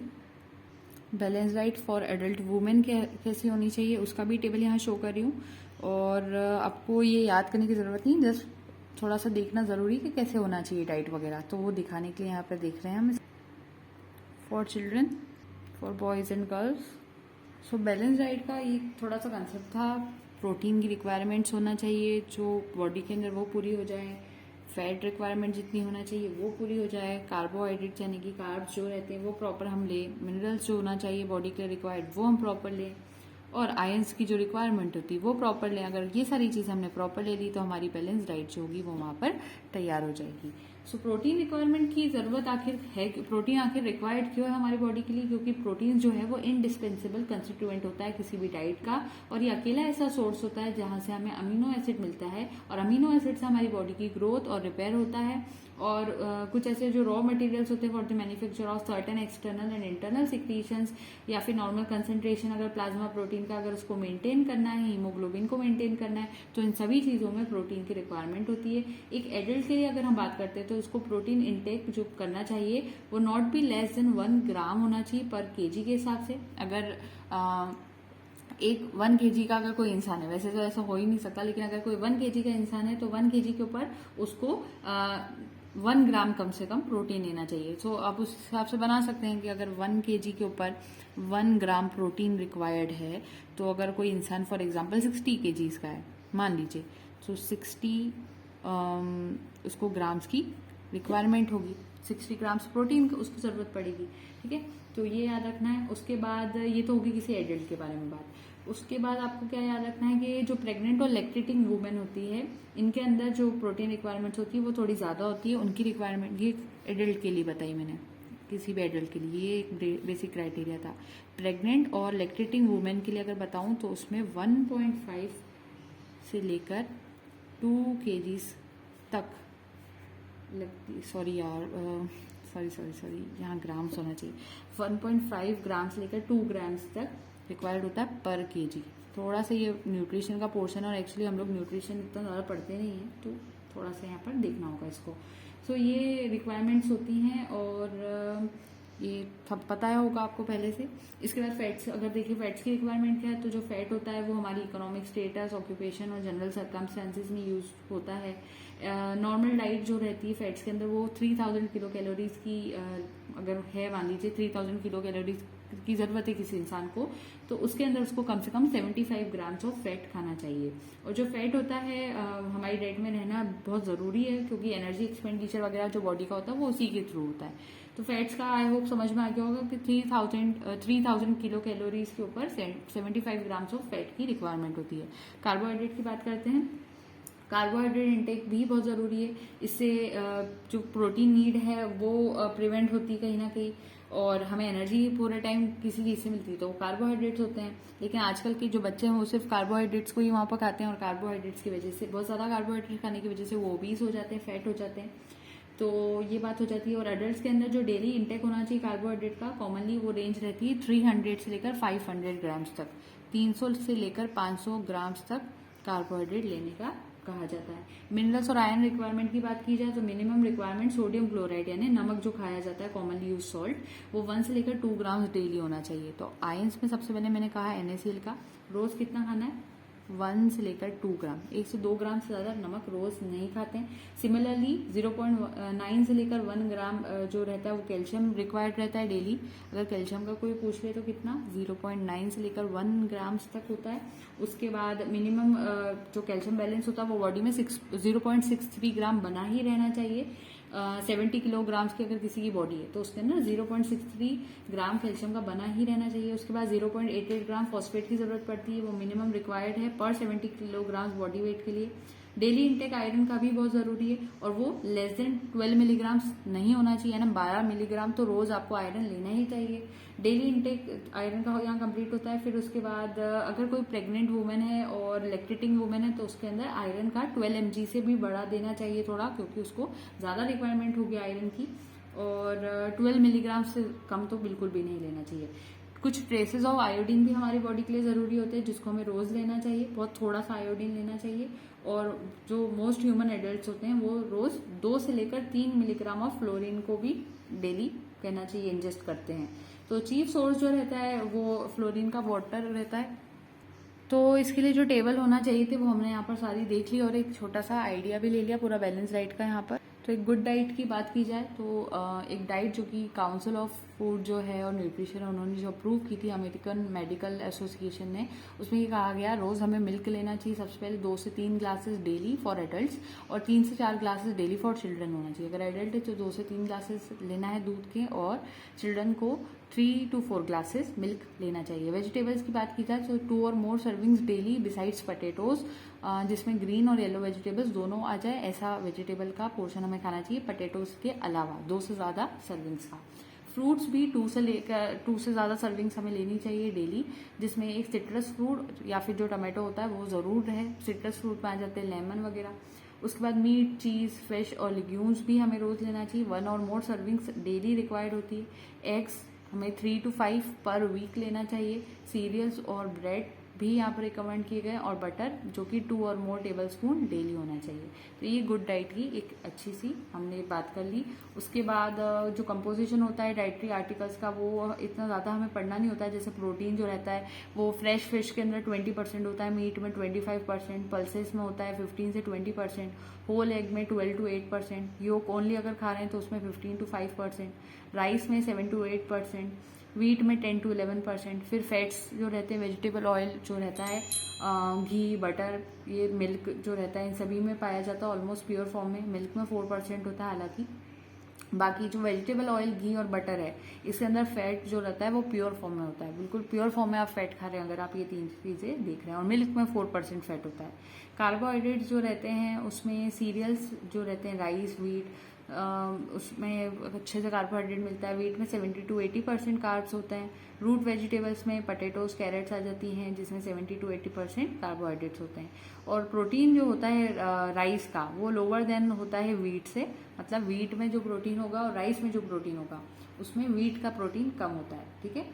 Balance diet for adult women कैसी होनी चाहिए उसका भी टेबल यहाँ शो कर रही हूँ, और आपको ये याद करने की ज़रूरत नहीं, जस्ट थोड़ा सा देखना ज़रूरी कि कैसे होना चाहिए डाइट वगैरह, तो वो दिखाने के लिए यहाँ पर देख रहे हैं हम। For children, for boys and girls. So balance diet का एक थोड़ा सा कंसेप्ट था, प्रोटीन की रिक्वायरमेंट्स होना चाहिए जो बॉडी के अंदर वो पूरी हो जाए, फैट रिक्वायरमेंट जितनी होना चाहिए वो पूरी हो जाए, कार्बोहाइड्रेट्स यानी कि कार्ब्स जो रहते हैं वो प्रॉपर हम लें, मिनरल्स जो होना चाहिए बॉडी के रिक्वायर्ड वो हम प्रॉपर लें, और आयंस की जो रिक्वायरमेंट होती है वो प्रॉपर लें। अगर ये सारी चीज़ हमने प्रॉपर ले ली तो हमारी बैलेंस डाइट जो होगी वो वहाँ पर तैयार हो जाएगी। सो प्रोटीन रिक्वायरमेंट की जरूरत आखिर है, प्रोटीन आखिर रिक्वायर्ड क्यों है हमारी बॉडी के लिए? क्योंकि प्रोटीन जो है वो इनडिस्पेंसेबल कंस्टिट्यूएंट होता है किसी भी डाइट का, और ये अकेला ऐसा सोर्स होता है जहां से हमें अमीनो एसिड मिलता है, और अमीनो एसिड से हमारी बॉडी की ग्रोथ और रिपेयर होता है। और कुछ ऐसे जो रॉ मटेरियल्स होते हैं for the manufacture of certain external and internal secretions, या फिर नॉर्मल कंसंट्रेशन अगर प्लाज्मा प्रोटीन का अगर उसको मेंटेन करना है, हीमोग्लोबिन को मेंटेन करना है, तो इन सभी चीजों में प्रोटीन की रिक्वायरमेंट होती है। एक एडल्ट के लिए अगर हम बात करते हैं तो उसको प्रोटीन इंटेक जो करना चाहिए वो नॉट बी लेस देन 1 ग्राम होना चाहिए पर केजी के हिसाब से। अगर एक 1 केजी का अगर कोई इंसान है, वैसे तो ऐसा हो ही नहीं सकता, लेकिन अगर कोई 1 केजी का इंसान है तो 1 केजी के ऊपर उसको 1 ग्राम कम से कम प्रोटीन लेना चाहिए। सो आप उस हिसाब से बना सकते हैं कि अगर 1 केजी के ऊपर 1 ग्राम प्रोटीन रिक्वायर्ड है, तो अगर कोई इंसान फॉर एग्जांपल 60 केजीज का है मान लीजिए, तो 60 उसको ग्राम्स की रिक्वायरमेंट होगी, 60 ग्राम्स प्रोटीन की उसको जरूरत पड़ेगी। ठीक है, तो ये याद रखना है। उसके बाद ये तो होगी किसी एडल्ट के बारे में बात। उसके बाद आपको क्या याद रखना है कि जो प्रेग्नेंट और लैक्टेटिंग वुमेन होती है, इनके अंदर जो प्रोटीन रिक्वायरमेंट्स होती है वो थोड़ी ज़्यादा होती है। उनकी रिक्वायरमेंट ये एडल्ट के लिए बताई मैंने, किसी भी एडल्ट के लिए ये एक बेसिक क्राइटेरिया था। प्रेग्नेंट और लैक्टेटिंग वुमेन के लिए अगर बताऊं तो उसमें 1.5 से लेकर 2 केजीज तक सॉरी यहाँ ग्राम्स होना चाहिए। 1.5 ग्राम से लेकर 2 ग्राम्स तक रिक्वायर्ड होता है पर केजी। थोड़ा सा ये न्यूट्रिशन का पोर्शन, और एक्चुअली हम लोग न्यूट्रिशन इतना ज़्यादा पढ़ते नहीं हैं, तो थोड़ा सा यहाँ पर देखना होगा इसको। सो ये रिक्वायरमेंट्स होती हैं, और ये सब पता होगा आपको पहले से। इसके बाद फैट्स, अगर देखिए फैट्स की रिक्वायरमेंट क्या है, तो जो फैट होता है वो हमारी इकोनॉमिक स्टेटस, ऑक्यूपेशन और जनरल सर्कमस्टेंसेस में यूज होता है। नॉर्मल डाइट जो रहती है फैट्स के अंदर वो 3000 किलो कैलोरीज की अगर है, मान लीजिए 3000 किलो कैलोरीज की जरूरत है किसी इंसान को, तो उसके अंदर उसको कम से कम 75 ग्राम्स ऑफ फैट खाना चाहिए। और जो फैट होता है हमारी डाइट में रहना बहुत जरूरी है, क्योंकि एनर्जी एक्सपेंडिचर वगैरह जो बॉडी का होता है वो उसी के थ्रू होता है। तो फैट्स का आई होप समझ में आ गया होगा कि 3000 किलो कैलोरीज के ऊपर 75 ग्राम्स ऑफ फैट की रिक्वायरमेंट होती है। कार्बोहाइड्रेट की बात करते हैं। कार्बोहाइड्रेट इंटेक भी बहुत ज़रूरी है, इससे जो प्रोटीन नीड है वो प्रिवेंट होती है कहीं ना कहीं, और हमें एनर्जी पूरे टाइम किसी चीज़ से मिलती है, तो वो कार्बोहाइड्रेट्स होते हैं। लेकिन आजकल के जो बच्चे हैं वो सिर्फ कार्बोहाइड्रेट्स को ही वहाँ पर खाते हैं, और कार्बोहाइड्रेट्स की वजह से, बहुत ज़्यादा कार्बोहाइड्रेट खाने की वजह से वो ओबीस हो जाते हैं, फैट हो जाते हैं। तो ये बात हो जाती है। और अडल्ट के अंदर जो डेली इंटेक होना चाहिए कार्बोहाइड्रेट का, कॉमनली वो रेंज रहती है 300 से लेकर 500 ग्राम्स तक। 300 से लेकर 500 ग्राम्स तक कार्बोहाइड्रेट लेने का कहा जाता है। मिनरल्स और आयरन रिक्वायरमेंट की बात की जाए तो मिनिमम रिक्वायरमेंट सोडियम क्लोराइड यानी नमक जो खाया जाता है, कॉमनली यूज सॉल्ट, वो 1 से लेकर 2 ग्राम्स डेली होना चाहिए। तो आयंस में सबसे पहले मैंने कहा NaCl का रोज कितना खाना है, 1 से लेकर 2 ग्राम, 1 से 2 ग्राम से ज्यादा नमक रोज नहीं खाते हैं। सिमिलरली 0.9 से लेकर 1 ग्राम जो रहता है वो कैल्शियम रिक्वायर्ड रहता है डेली। अगर कैल्शियम का कोई पूछ ले तो कितना, 0.9 से लेकर 1 ग्राम्स तक होता है। उसके बाद मिनिमम जो कैल्शियम बैलेंस होता है वो बॉडी में 0.63 ग्राम बना ही रहना चाहिए। 70 किलोग्राम्स की अगर किसी की बॉडी है तो उसके अंदर 0.63 ग्राम कैल्शियम का बना ही रहना चाहिए। उसके बाद 0.88 ग्राम फॉस्फेट की जरूरत पड़ती है, वो मिनिमम रिक्वायर्ड है पर 70 किलोग्राम बॉडी वेट के लिए। डेली इंटेक आयरन का भी बहुत जरूरी है, और वो लेस देन 12 मिलीग्राम नहीं होना चाहिए, यानी 12 मिलीग्राम तो रोज आपको आयरन लेना ही चाहिए। डेली इंटेक आयरन का यहाँ कंप्लीट होता है। फिर उसके बाद अगर कोई प्रेग्नेंट वुमेन है और लैक्टेटिंग वुमेन है तो उसके अंदर आयरन का 12 mg से भी बढ़ा देना चाहिए थोड़ा, क्योंकि उसको ज्यादा रिक्वायरमेंट होगी आयरन की। और 12 मिलीग्राम से कम तो बिल्कुल भी नहीं लेना चाहिए। कुछ ट्रेसेस ऑफ आयोडीन भी हमारी बॉडी के लिए जरूरी होते हैं, जिसको हमें रोज लेना चाहिए, बहुत थोड़ा सा आयोडीन लेना चाहिए। और जो मोस्ट ह्यूमन एडल्ट्स होते हैं वो रोज 2 से लेकर 3 मिलीग्राम ऑफ फ्लोरीन को भी डेली कहना चाहिए इंजेस्ट करते हैं। तो चीफ सोर्स जो रहता है वो फ्लोरीन का वाटर रहता है। तो इसके लिए जो टेबल होना चाहिए थे वो हमने यहाँ पर सारी देख ली, और एक छोटा सा आइडिया भी ले लिया पूरा बैलेंस डाइट का यहाँ पर। तो एक गुड डाइट की बात की जाए तो एक डाइट जो कि काउंसिल ऑफ फूड जो है और न्यूट्रिशन उन्होंने जो अप्रूव की थी अमेरिकन मेडिकल एसोसिएशन ने, उसमें ये कहा गया रोज़ हमें मिल्क लेना चाहिए सबसे पहले 2 से 3 ग्लासेस डेली फॉर एडल्ट्स और 3 से 4 ग्लासेस डेली फॉर चिल्ड्रन होना चाहिए। अगर एडल्ट है तो 2 से 3 ग्लासेस लेना है दूध के और चिल्ड्रन को 3 to 4 ग्लासेस मिल्क लेना चाहिए। वेजिटेबल्स की बात की जाए तो 2 और मोर सर्विंग्स डेली बिसाइड्स पटेटोज, जिसमें ग्रीन और येलो वेजिटेबल्स दोनों आ जाए ऐसा वेजिटेबल का पोर्शन हमें खाना चाहिए पटेटोज के अलावा 2 से ज़्यादा सर्विंग्स का। फ्रूट्स भी 2 से ज़्यादा सर्विंग्स हमें लेनी चाहिए डेली, जिसमें एक सिट्रस फ्रूट या फिर जो टमाटो होता है वो ज़रूर रहे। सिट्रस फ्रूट में आ जाते हैं लेमन वगैरह। उसके बाद मीट, चीज़, फिश और लेग्यूम्स भी हमें रोज़ लेना चाहिए। 1 और मोर सर्विंग्स डेली रिक्वायर्ड होती है। एग्स हमें 3 to 5 पर वीक लेना चाहिए। सीरियल्स और ब्रेड भी यहाँ पर रिकमेंड किए गए और बटर जो कि 2 और मोर टेबल स्पून डेली होना चाहिए। तो ये गुड डाइट की एक अच्छी सी हमने बात कर ली। उसके बाद जो कंपोजिशन होता है डाइटरी आर्टिकल्स का वो इतना ज़्यादा हमें पढ़ना नहीं होता है। जैसे प्रोटीन जो रहता है वो फ्रेश फिश के अंदर 20% होता है, मीट में 25%, पल्सेस में होता है 15 से 20%, होल एग में 12 to 8%, योक ओनली अगर खा रहे हैं तो उसमें 15 to 5%, राइस में 7 to 8%, वीट में 10 to 11%। फिर फैट्स जो रहते हैं वेजिटेबल ऑयल जो रहता है, घी, बटर, ये मिल्क जो रहता है इन सभी में पाया जाता है ऑलमोस्ट प्योर फॉर्म में। मिल्क में 4% होता है हालांकि। बाकी जो वेजिटेबल ऑयल, घी और बटर है इसके अंदर फैट जो रहता है वो प्योर फॉर्म में होता है। बिल्कुल प्योर फॉर्म में आप फैट खा रहे हैं अगर आप ये 3 चीज़ें देख रहे हैं। और मिल्क में 4% फैट होता है। कार्बोहाइड्रेट्स जो रहते हैं उसमें सीरियल्स जो रहते हैं राइस, वीट, उसमें अच्छे से कार्बोहाइड्रेट मिलता है। वीट में 70 to 80% कार्ब्स होते हैं। रूट वेजिटेबल्स में पटेटोज, कैरेट्स आ जाती हैं जिसमें 70 to 80% कार्बोहाइड्रेट्स होते हैं। और प्रोटीन जो होता है राइस का वो लोअर देन होता है वीट से, मतलब वीट में जो प्रोटीन होगा और राइस में जो प्रोटीन होगा उसमें वीट का प्रोटीन कम होता है, ठीक है।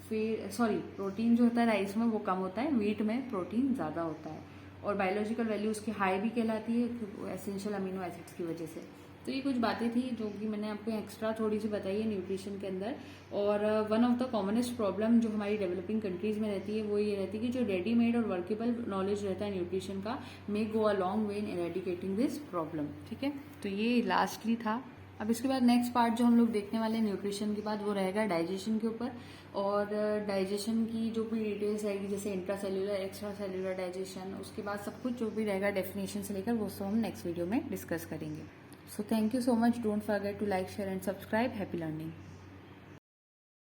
फिर प्रोटीन जो होता है राइस में वो कम होता है, वीट में प्रोटीन ज़्यादा होता है। और बायोलॉजिकल वैल्यू उसकी हाई भी कहलाती है एसेंशियल अमीनो एसिड्स की वजह से। तो ये कुछ बातें थी जो कि मैंने आपको एक्स्ट्रा थोड़ी सी बताई है न्यूट्रिशन के अंदर। और one of the commonest problem जो हमारी डेवलपिंग कंट्रीज में रहती है वो ये रहती है कि जो रेडीमेड और वर्केबल नॉलेज रहता है न्यूट्रिशन का may go a long way in eradicating this problem, ठीक है। तो ये लास्टली था। अब इसके बाद नेक्स्ट पार्ट जो हम लोग देखने वाले हैं न्यूट्रिशन के बाद वो रहेगा डाइजेशन के ऊपर। और डाइजेशन की जो भी डिटेल्स रहेगी जैसे intra cellular, extra cellular digestion, उसके बाद सब कुछ जो भी रहेगा डेफिनेशन से लेकर वो सब हम नेक्स्ट वीडियो में डिस्कस करेंगे। So thank you so much. Don't forget to like, share and subscribe. Happy learning.